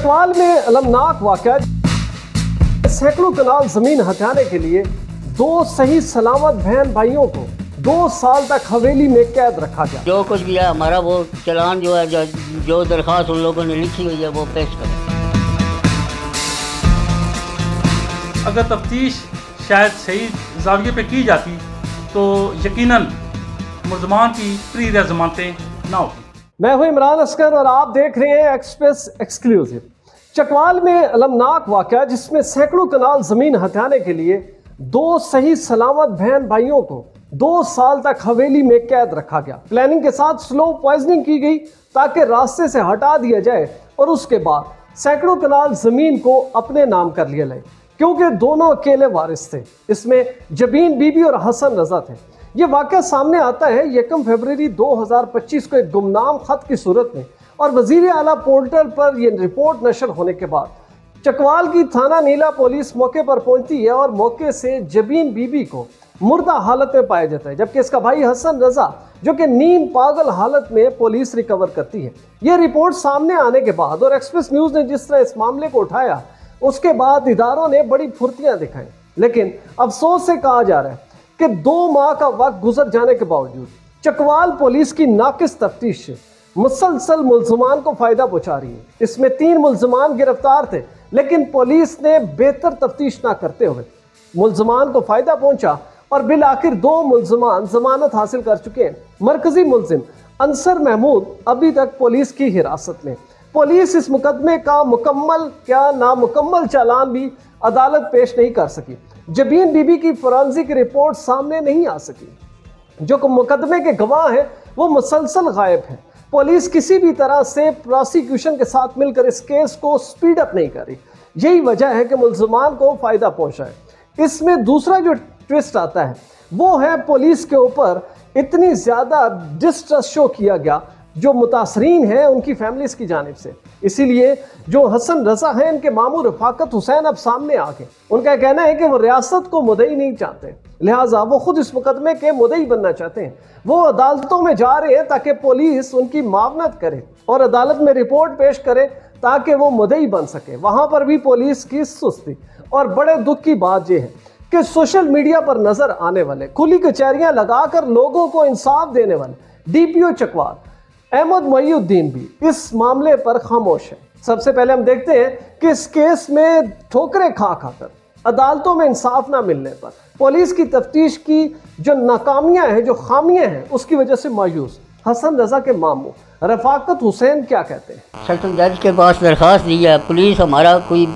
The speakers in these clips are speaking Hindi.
चकवाल में अलमनाक वाकया, सैकड़ों कनाल जमीन हथियाने के लिए दो सही सलामत बहन भाइयों को 2 साल तक हवेली में कैद रखा गया। जो कुछ भी है हमारा वो चालान जो है जो दरख्वास्त उन लोगों ने लिखी हुई है वो पेश करें। अगर तफ्तीश शायद सही जाविये पे की जाती तो यकीनन मुल्ज़मान की प्री जमानतें ना होती। मैं हूं इमरान असगर और आप देख रहे हैं एक्सप्रेस एक्सक्लूसिव। चकवाल में अलमनाक वाकया, जिसमें सैकड़ों कनाल जमीन हथियाने के लिए 2 सही सलामत बहन भाइयों को 2 साल तक हवेली में कैद रखा गया। प्लानिंग के साथ स्लो पॉइजनिंग की गई ताकि रास्ते से हटा दिया जाए और उसके बाद सैकड़ों कनाल जमीन को अपने नाम कर लिया जाए, क्योंकि दोनों अकेले वारिस थे। इसमें जबीन बीबी और हसन रजा थे। ये वाकया सामने आता है 1 फरवरी 2025 को एक गुमनाम खत की सूरत में, और वजीर आला पोर्टल पर यह रिपोर्ट नशर होने के बाद चकवाल की थाना नीला पुलिस मौके पर पहुंचती है और मौके से जबीन बीबी को मुर्दा हालत में पाया जाता है, जबकि इसका भाई हसन रजा जो कि नीम पागल हालत में पुलिस रिकवर करती है। यह रिपोर्ट सामने आने के बाद और एक्सप्रेस न्यूज ने जिस तरह इस मामले को उठाया, उसके बाद इदारों ने बड़ी फुर्तियां दिखाई, लेकिन अफसोस से कहा जा रहा है कि 2 माह का वक्त गुजर जाने के बावजूद चकवाल पुलिस की नाकिस तफ्तीश से मुसलसल मुल्ज़मान को फायदा पहुंचा रही है। इसमें 3 मुल्ज़मान गिरफ्तार थे, लेकिन पुलिस ने बेहतर तफ्तीश ना करते हुए मुल्ज़मान को फायदा पहुंचा और बिल आखिर 2 मुल्ज़मान जमानत हासिल कर चुके हैं। मरकजी मुल्जिम अंसर महमूद अभी तक पुलिस की हिरासत में। पुलिस इस मुकदमे का मुकम्मल क्या नामुकम्मल चालान भी अदालत पेश नहीं कर सकी। जबीन बीबी की फोरेंसिक रिपोर्ट सामने नहीं आ सकी। जो मुकदमे के गवाह हैं वो मुसलसल गायब हैं। पुलिस किसी भी तरह से प्रोसिक्यूशन के साथ मिलकर इस केस को स्पीड अप नहीं कर रही। यही वजह है कि मुल्ज़मान को फायदा पहुंचा है। इसमें दूसरा जो ट्विस्ट आता है वो है पुलिस के ऊपर इतनी ज्यादा डिस्ट्रस्ट शो किया गया जो मुतासरीन है उनकी फैमिलीज की जानिब से। इसीलिए जो हसन रजा है, इनके मामू रफाकत हुसैन अब सामने आ गए। उनका कहना है कि वो रियासत को मुद्दई नहीं चाहते, लिहाजा वो खुद इस मुकदमे के मुद्दई बनना चाहते हैं। वो अदालतों में जा रहे हैं ताकि पुलिस उनकी मावनत करे और अदालत में रिपोर्ट पेश करे ताकि वो मुद्दई बन सके। वहां पर भी पुलिस की सुस्ती। और बड़े दुख की बात यह है कि सोशल मीडिया पर नजर आने वाले, खुली कचहरियां लगाकर लोगों को इंसाफ देने वाले डीपीओ चकवाल अहमद मोइनुद्दीन भी इस मामले पर खामोश है। सबसे पहले हम देखते हैं कि इस केस में ठोकरें खा खाकर अदालतों में इंसाफ ना मिलने पर पुलिस की तफ्तीश की जो नाकामियां हैं, जो खामियां हैं, उसकी वजह से मायूस हसन रजा के मामू रफाकत हुसैन क्या कहते हैं। सेक्शन जज के पास दरख्वास्त दी है, पुलिस हमारा कोई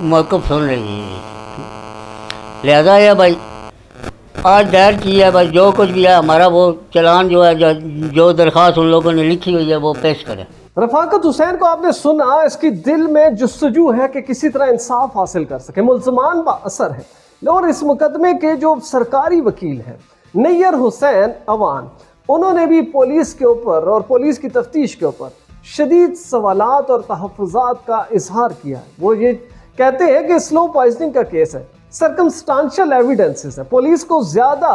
मौक़िफ़ सुन रही है, लिहाजा यह भाई आज दायर की है भाई, जो कुछ भी है हमारा वो चालान जो है जो दरख्वास्त उन लोगों ने लिखी हुई है वो पेश करें। रफाकत हुसैन को आपने सुना, इसकी दिल में जुस्तजू है कि किसी तरह इंसाफ हासिल कर सके। मुल्ज़मान बाअसर है। और इस मुकदमे के जो सरकारी वकील हैं नैयर हुसैन अवान, उन्होंने भी पुलिस के ऊपर और पुलिस की तफ्तीश के ऊपर शदीद सवालात और तहफ़्फ़ुज़ात का इजहार किया है। वो ये कहते हैं कि स्लो पॉइजनिंग का केस है, सर्कमस्टांशियल एविडेंसेस है, पुलिस को ज्यादा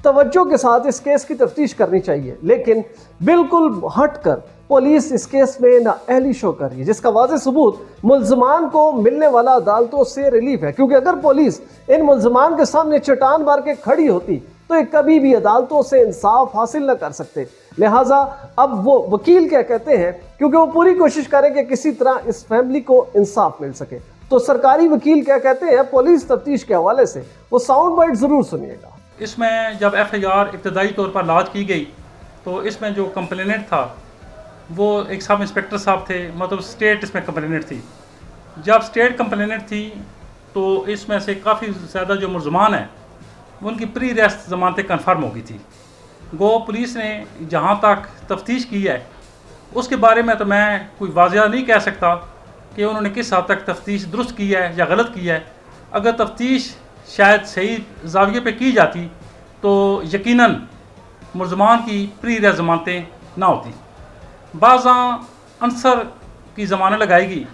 तवज्जो के साथ इस केस की तफ्तीश करनी चाहिए, लेकिन बिल्कुल हटकर पुलिस इस केस में नाअहली शो कर रही है, जिसका वाज़ेह सबूत मुल्ज़मान को मिलने वाला अदालतों से रिलीफ है। क्योंकि अगर पुलिस इन मुल्ज़मान के सामने चट्टान मार के खड़ी होती तो ये कभी भी अदालतों से इंसाफ हासिल न कर सकते। लिहाजा अब वो वकील क्या कहते हैं, क्योंकि वो पूरी कोशिश करें कि किसी तरह इस फैमिली को इंसाफ मिल सके, तो सरकारी वकील क्या कहते हैं पुलिस तफ्तीश के हवाले से, वो साउंड बाइट जरूर सुनिएगा। इसमें जब FIR इब्तदाई तौर पर लॉन्च की गई तो इसमें जो कंप्लेनेंट था वो एक सब इंस्पेक्टर साहब थे, मतलब स्टेट इसमें कंप्लेनेंट थी। जब स्टेट कंप्लेनेंट थी तो इसमें से काफ़ी ज़्यादा जो मुल्ज़मान हैं उनकी प्री अरेस्ट ज़मानतें कन्फर्म हो गई थी। गो पुलिस ने जहाँ तक तफ्तीश की है उसके बारे में तो मैं कोई वाज़ेह नहीं कह सकता कि उन्होंने किस हद तक तफ्तीश दुरुस्त की है या गलत की है। अगर तफ्तीश शायद सही जाविये पे की जाती तो यकीनन मुल्ज़मान की प्री जमानतें ना होती। बाज़ा अंसर की ज़मानत लगाएगी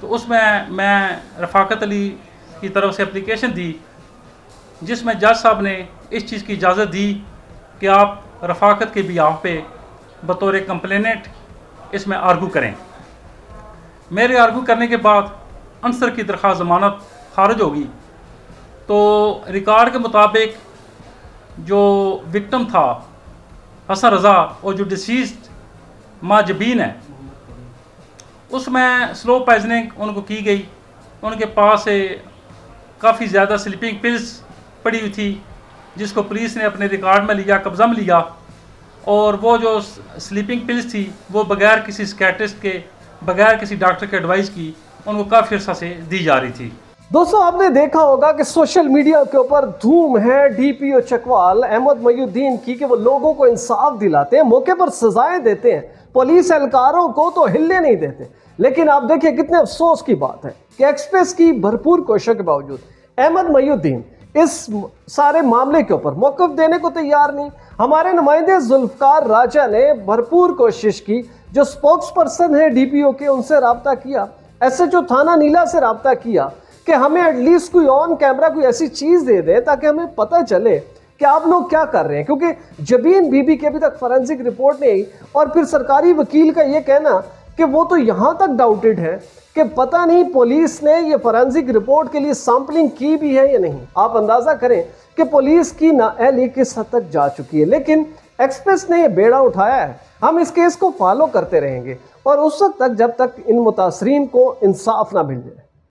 तो उसमें मैं रफ़ाकत अली की तरफ से एप्लीकेशन दी, जिसमें जज साहब ने इस चीज़ की इजाज़त दी कि आप रफ़ाकत के बिहाफ पे बतौर कंप्लेनेंट इसमें आर्गू करें। मेरे आर्गू करने के बाद अंसर की दरख्वास्त ज़मानत खारिज होगी। तो रिकॉर्ड के मुताबिक जो विक्टिम था हसन रज़ा और जो डिसीज़्ड माँ जबीन है, उसमें स्लो पॉइजनिंग उनको की गई। उनके पास से काफ़ी ज़्यादा स्लीपिंग पिल्स पड़ी हुई थी, जिसको पुलिस ने अपने रिकॉर्ड में लिया, कब्ज़ा में लिया। और वो जो स्लीपिंग पिल्स थी वो बगैर किसी साइकियाट्रिस्ट के, बगैर किसी डॉक्टर के एडवाइस की उनको काफ़ी अर्सा से दी जा रही थी। दोस्तों, आपने देखा होगा कि सोशल मीडिया के ऊपर धूम है डीपीओ चकवाल अहमद मईउद्दीन की कि वो लोगों को इंसाफ दिलाते हैं, मौके पर सजाएं देते हैं, पुलिस एहलकारों को तो हिलने नहीं देते। लेकिन आप देखिए कितने अफसोस की बात है कि एक्सप्रेस की भरपूर कोशिशों के बावजूद अहमद मईउद्दीन इस सारे मामले के ऊपर मौक़िफ़ देने को तैयार नहीं। हमारे नुमाइंदे जुल्फ़कार राजा ने भरपूर कोशिश की, जो स्पोक्स पर्सन है डीपीओ के, उनसे रब्ता किया, एसएचओ थाना नीला से रब्ता किया कि हमें एटलीस्ट कोई ऑन कैमरा कोई ऐसी चीज़ दे दे ताकि हमें पता चले कि आप लोग क्या कर रहे हैं। क्योंकि जबीन बीबी के अभी तक फॉरेंसिक रिपोर्ट नहीं आई, और फिर सरकारी वकील का ये कहना कि वो तो यहाँ तक डाउटेड है कि पता नहीं पुलिस ने ये फॉरेंसिक रिपोर्ट के लिए सैंपलिंग की भी है या नहीं। आप अंदाज़ा करें कि पुलिस की नाअहली किस हद तक जा चुकी है। लेकिन एक्सप्रेस ने ये बेड़ा उठाया है। हम इस केस को फॉलो करते रहेंगे और उस वक्त तक जब तक इन मुतासरीन को इंसाफ ना मिल जाए।